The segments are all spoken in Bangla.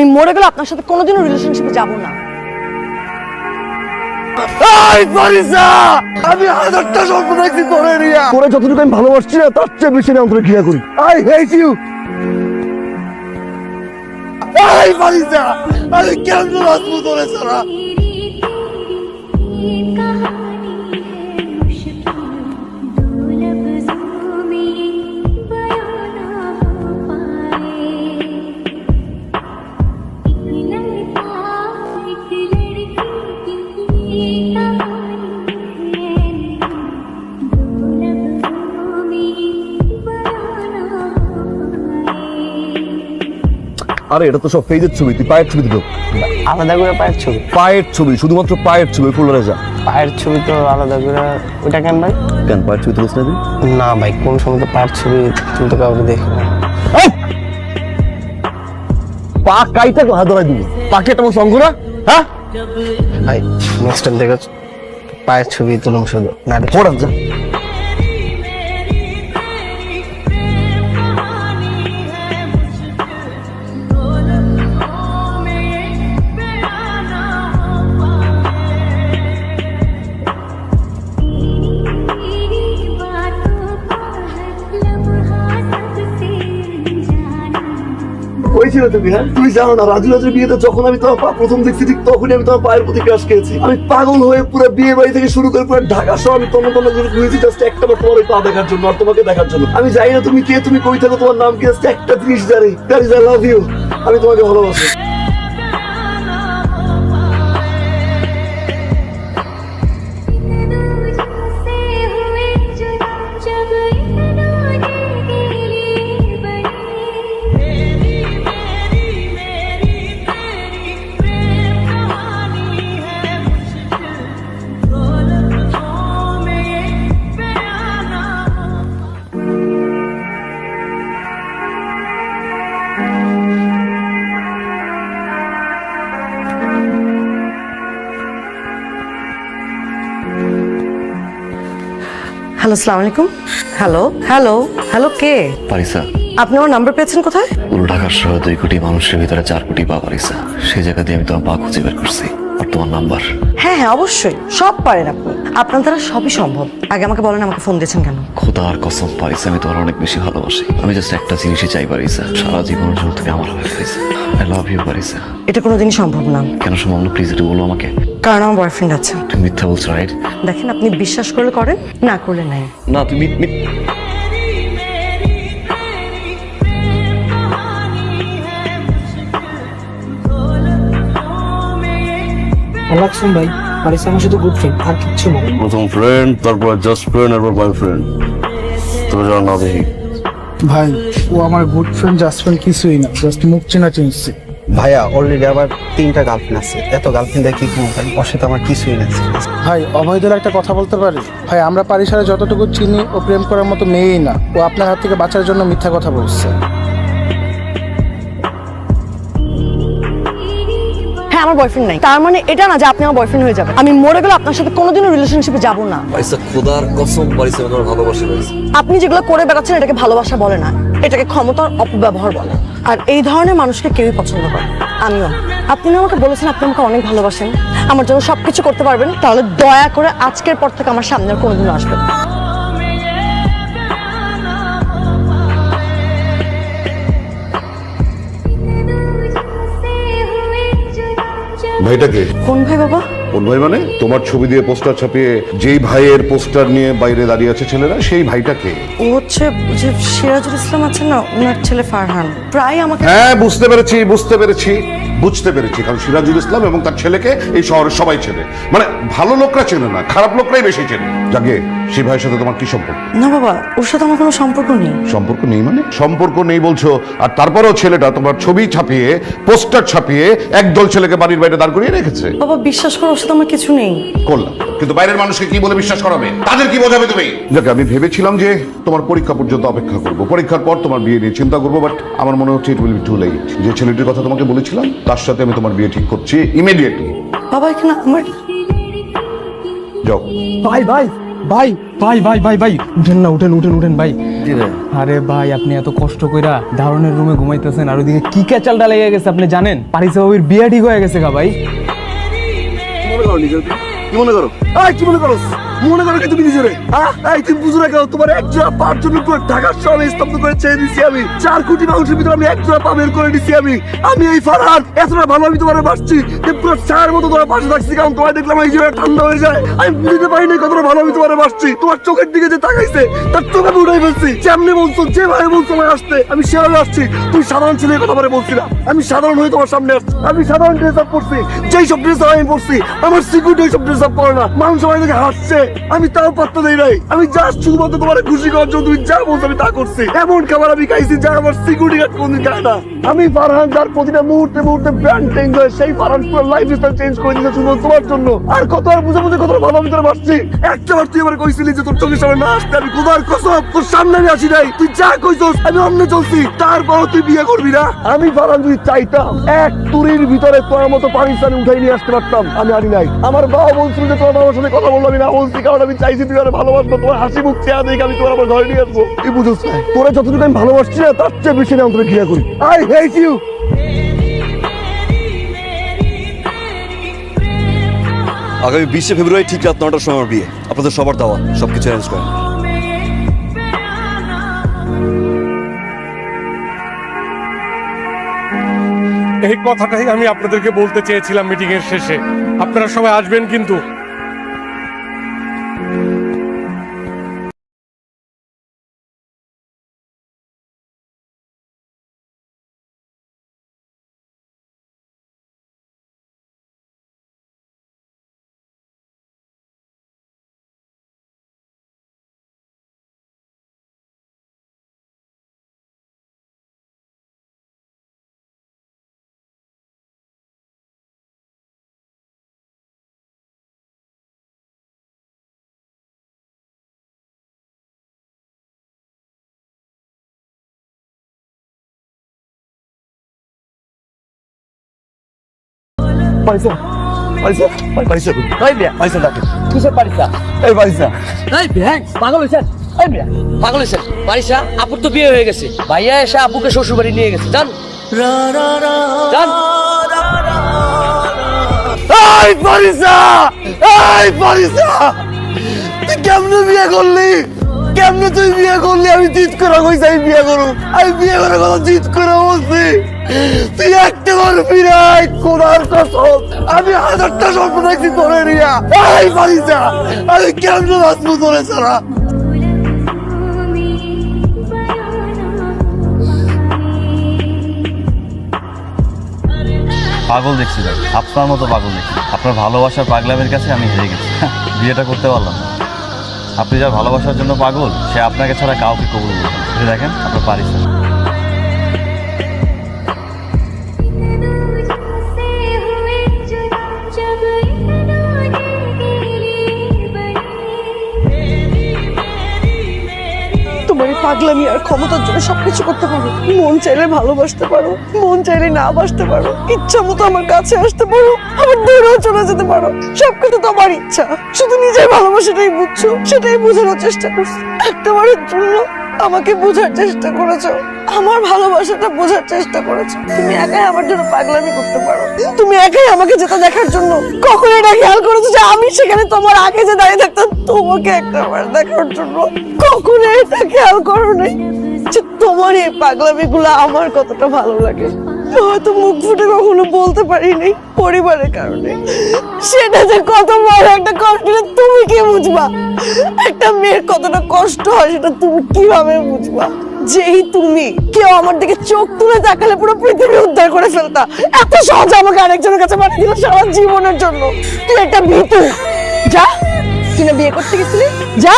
আমি মরে গেলে আপনার সাথে কোনোদিনও রিলেশনশিপে যাব না। আমি হাজারটা স্বপ্ন দেখছি তোরে নিয়ে। তোরে যতটুকু আমি ভালোবাসছি না তার চেয়ে বেশি না অন্তরে ঘৃণা করি। I hate you. এই ফারিসা, আমি কেন রাজপুত তোরে ছাড়া? আরে এটা তো সব পেজের ছবি, তুই পায়ের ছবি দিল। আলাদা করে পায়ের ছবি? পায়ের ছবি, শুধুমাত্র পায়ের ছবি। ফুলরে যা, পায়ের ছবি তো আলাদা করে। ওইটা কেন ভাই? কেন পায়ের ছবি তুলিস না তুই? না ভাই, কোন সময় তো পায়ের ছবি তুলতে কাউকে দেখি না। পা কাইটা হাত ধরাই দিবি। পাকে একটা সঙ্গ না, হ্যাঁ ভাই নেক্সট টাইম দেখো পায়ের ছবি তুলুম শুধু, না পড়ান যা। ওই ছিল তুমি, হ্যাঁ তুমি জানো না রাজুর বিয়েতে যখন আমি তোমার পা প্রথম দেখছি ঠিক তখনই আমি তোমার পায়ের প্রতি ক্রাশ খেয়েছি। আমি পাগল হয়ে পুরো বিয়ে বাড়ি থেকে শুরু করে পুরো ঢাকা সহ আমি তন্ন করে ঘুরেছি জাস্ট একটা বার তোমার ওই পা দেখার জন্য আর তোমাকে দেখার জন্য। আমি জানি না তুমি কে, তুমি কই থাকো, তোমার নাম কি, জাস্ট একটা জিনিস জানি, that is I love you. আমি তোমাকে ভালোবাসি। হ্যালো, আসসালামু আলাইকুম। হ্যালো হ্যালো হ্যালো, কে? পারিসা, আপনি আমার নাম্বার পেয়েছেন কোথায়? পুরো ঢাকার সহ 2 কোটি মানুষের ভিতরে 4 কোটি পা পারিসা। সেই জায়গা দিয়ে আমি তোমার পা খুঁজে বের করছি আর তোমার নাম্বার। হ্যাঁ হ্যাঁ, অবশ্যই সব পারেন আপনি, আপনার দ্বারা সবই সম্ভব। আগে আমাকে বলেন, আমাকে ফোন দিয়েছেন কেন? খোদার কসম পারিসা, আমি তোমার অনেক বেশি ভালোবাসি। আমি জাস্ট একটা জিনিসই চাই পারিসা, সারা জীবনের জন্য তুমি আমার হয়ে পারিসা। I love you পারিসা। এটা কোনোদিনই সম্ভব না। কেন সম্ভব না? প্লিজ এটা বলো আমাকে। কারণ আমার বয়ফ্রেন্ড আছে। তুমি মিথ্যা বলছো, রাইট? দেখেন, আপনি বিশ্বাস করলে করেন, না করলে নাই। না তুমি আলাকসুম ভাই, পারিসা আমার শুধু গুড ফ্রেন্ড, আর কিচ্ছু না। প্রথম ফ্রেন্ড, তারপর জাস্ট ফ্রেন্ড, এরপর বয়ফ্রেন্ড। তোর যেন না দেখি। ভাই ও আমার গুড ফ্রেন্ড জাস্ট ফ্রেন্ড কিছুই না, জাস্ট মুখ চেনা চিনছি। ভাইয়া অলরেডি আমার 3টা গার্লফ্রেন্ড আছে, এত গার্লফ্রেন্ড কি কোনো ভাই? ওর সাথে আমার কিছুই না। ভাই অভয়দের একটা কথা বলতে পারি? ভাই আমরা পারিসারে যতটুকু চিনি ও প্রেম করার মতো মেয়েই না। ও আপনার হাত থেকে বাঁচার জন্য মিথ্যা কথা বলছে। হ্যাঁ, আমার বয়ফ্রেন্ড নাই, তার মানে এটা না যে আপনি আমার বয়ফ্রেন্ড হয়ে যাবেন। আমি মরে গেলে আপনার সাথে কোনোদিনও রিলেশনশিপে যাব না। পারিসা, খোদার কসম পারিসা, আমি তোমার ভালোবাসি পারিসা। আপনি যেগুলো করে বেড়াচ্ছেন এটাকে ভালোবাসা বলে না, এটাকে ক্ষমতার অপব্যবহার বলে। আর এই ধরনের মানুষকে কেউই পছন্দ করে, আমিও। আপনি না আমাকে বলেছেন আপনি আমাকে অনেক ভালোবাসেন, আমার জন্য সবকিছু করতে পারবেন, তাহলে দয়া করে আজকের পর থেকে আমার সামনে আর কোনোদিনও আসবেন না। ভাইটাকে? কোন ভাই বাবা? কোন ভাই মানে? তোমার ছবি দিয়ে পোস্টার ছাপিয়ে যেই ভাইয়ের পোস্টার নিয়ে বাইরে দাঁড়িয়ে আছে ছেলেরা, সেই ভাইটাকে? ও হচ্ছে যে সিরাজুল ইসলাম আছেন না, ওনার ছেলে ফারহান। প্রায় আমাকে। হ্যাঁ বুঝতে পেরেছি, কারণ সিরাজুল ইসলাম এবং তার ছেলেকে এই শহরের সবাই চেনে। মানে ভালো লোকরা চেনে না, খারাপ লোকরাই বেশি চেনে। যাকে সেই ভাইয়ের সাথে তোমার কি সম্পর্ক? না বাবা, ওর সাথে আমার কোনো সম্পর্ক নেই। সম্পর্ক নেই মানে? সম্পর্ক নেই বলছো, আর তারপরেও ছেলেটা তোমার ছবি ছাপিয়ে পোস্টার ছাপিয়ে একদল ছেলেকে বাড়ির বাইরে দাঁড় করিয়ে রেখেছে। বাবা বিশ্বাস করো, ওর সাথে আমার কিছু নেই। করলাম, কিন্তু বাইরের মানুষকে কি বলে বিশ্বাস করাবে? তাদের কি বোঝাবে তুমি? যাকে আমি ভেবেছিলাম যে তোমার পরীক্ষা পর্যন্ত অপেক্ষা করব, পরীক্ষার পর তোমার বিয়ে নিয়ে চিন্তা করবো, বাট আমার মনে হচ্ছে it will be too late. যে ছেলেটির কথা তোমাকে বলেছিলাম তার সাথে আমি তোমার বিয়ে ঠিক করছি ইমিডিয়েটলি। বাবা এখানে আমার। যাও। ভাই ভাই ভাই ভাই ভাই ভাই ভাই উঠেন না, উঠেন উঠেন উঠেন ভাই। আরে ভাই আপনি এত কষ্ট কইরা দারুণের রুমে ঘুমাইতেছেন আর ওইদিকে কি ক্যাচালটা লেগে গেছে আপনি জানেন? পারিসা বাবির বিয়ে ঠিক হয়ে গেছে গা ভাই। কি মনে করো কি মনে করো মনে করো কি তুমি নিজেরে তুমি বুঝো না কেন? তোমার একজোড়া পার জন্য পুরো ঢাকার শহরে স্তব্ধ করে ছেড়ে দিচ্ছি আমি। 4 কোটি মানুষের ভিতরে আমি একজোড়া পা বের করে দিচ্ছি আমি। এই ফারহান এতটা ভালো আমি তোমার বাসছি যে পুরো ছায়ার মতো তোমার পাশে থাকছি, কারণ তোমার দেখলাম এই জায়গায় ঠান্ডা হয়ে যায়। আমি বুঝতে পারি না কতটা ভালো আমি তোমার বাসছি। তোমার চোখের দিকে যে তাকাইছে তার চোখ আমি উঠাই ফেলছি। যেমনি বলছো যেভাবে বলছো আমার আসতে আমি সেভাবে আসছি। তুমি সাধারণ ছেলের কথা বলে বলছি না, আমি সাধারণ হয়ে তোমার সামনে আসছি। আমি সাধারণ ড্রেস আপ পরছি, যেই সব ড্রেস আপ আমি পরছি আমার সিকিউরিটি ওই সব ড্রেস আপ পরে না। মানুষ আমার দিকে হাসছে, আমি তাও পাত্তা দেই নাই। আমি জাস্ট শুধুমাত্র তোমার খুশি করার জন্য তুমি যা বলছো আমি তা করছি। এমন খাবার আমি খাইছি যা আমার সিকিউরিটি গার্ড কোনদিন খায় না। আমি ফারহান যার প্রতিটা মুহূর্তে মুহূর্তে ব্র্যান্ড চেঞ্জ হয়, সেই ফারহান পুরো লাইফ স্টাইল চেঞ্জ করে দিয়েছে শুধু তোমার জন্য। আর কত আর বুঝে বুঝে কত ভালো আমি তোর বাসছি। একটাবার তুই আমার কইছিলি যে তোর চোখের সামনে না আসতে, আমি খোদার কসম তোর সামনে আমি আসি নাই। তুই যা কইছস আমি অন্য চলছি, তারপর তুই বিয়ে করবি না। আমি ফারহান যদি চাইতাম এক তুরির ভিতরে তোর মতো পাকিস্তানে উঠাই নিয়ে আসতে পারতাম, আমি আনি নাই। আমার বাবা বলছিল যে তোমার বাবার সাথে কথা বললো, আমি না বলছি কারণ আমি চাইছি তুই আর ভালোবাসবো। তোমার হাসি মুখ চেয়া দেখে আমি তোমার আমার ঘরে নিয়ে আসবো। তুই বুঝোস না তোরা যতটুকু আমি ভালোবাসছি না তার চেয়ে বেশি না আমি তোকে ঘৃণা করি। I hate you. আগামী 20 ফেব্রুয়ারি ঠিক রাত 9টার সময় আমার বিয়ে। আপনাদের সবার দাওয়া, সবকিছু অ্যারেঞ্জ করেন। এই কথাটাই আমি আপনাদেরকে বলতে চেয়েছিলাম মিটিং এর শেষে। আপনারা সবাই আসবেন কিন্তু। পারিসা পারিসা পারিসা এই বিয়া পারিসা ডাকে কিসের পারিসা? এই পারিসা এই বিয়া পাগল হয়েছেন? এই বিয়া পাগল হয়েছেন? পারিসা আপুর তো বিয়ে হয়ে গেছে, ভাইয়া এসে আপুকে শ্বশুর বাড়ি নিয়ে গেছে। যান যান। এই পারিসা এই পারিসা তুই কেমনে বিয়ে করলি? কেমনে তুই বিয়ে করলি? আমি জিত করে কইছি আমি বিয়ে করব, আমি বিয়ে করার কথা জিত করে বলছি। তুই একটা করবি না, কোনার কসম আমি 1000টা স্বপ্ন দেখছি তোরে রিয়া। এই পারিসা আমি কেমনে বাঁচবো তোরে ছাড়া? পাগল দেখছি ভাই, আপনার মতো পাগল দেখছি। আপনার ভালোবাসার পাগলামের কাছে আমি হেরে গেছি, বিয়েটা করতে পারলাম না। আপনি যার ভালোবাসার জন্য পাগল সে আপনাকে ছাড়া কাউকে কবুল করবে না। দেখেন আপনার পারিসা। তোমার এই পাগলামি আর ক্ষমতার জন্য সবকিছু করতে পারো। মন চাইলে ভালোবাসতে পারো, মন চাইলে না বাসতে পারো, ইচ্ছা মতো আমার কাছে আসতে পারো, আবার দূরেও চলে যেতে পারো। সবকিছু তোমার ইচ্ছা। শুধু নিজের ভালোবাসাটাই বুঝছো, সেটাই বোঝানোর চেষ্টা করছো। একটাবারের জন্য আমাকে বোঝার চেষ্টা করেছো, আমার ভালোবাসাটা বোঝার চেষ্টা করেছো। তুমি একাই আমার জন্য পাগলামি করতে পারো। তুমি একাই আমাকে যেটা দেখার জন্য কখনো এটা খেয়াল করেছো যে আমি সেখানে তোমার আগে যে দাঁড়িয়ে থাকতাম তোমাকে একটাবার দেখার জন্য? কখনো এটা খেয়াল করো নাই যে তোমার এই পাগলামি গুলো আমার কতটা ভালো লাগে? হয়তো মুখ ফুটে কখনো বলতে পারিনি পরিবারের কারণে। সেটা যে কত বড় একটা কষ্ট তুমি কি বুঝবা? একটা মেয়ের কতটা কষ্ট হয় সেটা তুমি কিভাবে বুঝবা? যেই তুমি কেউ আমার দিকে চোখ তুলে তাকালে পুরো পৃথিবী উদ্ধার করে ফেলতা, এত সহজে আমাকে আরেকজনের কাছে পাঠিয়ে দিল সারা জীবনের জন্য। তুই একটা ভীতু। যা, তুই না বিয়ে করতে গেছিলি? যা,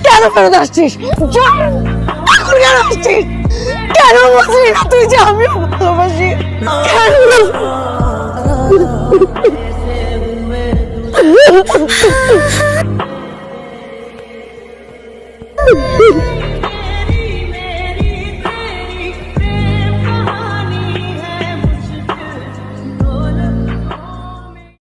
কেন ফেরত আসছিস? যা, এখন কেন আসছিস? কেন বলছিস না তুই যে আমিও ভালোবাসি? কেন?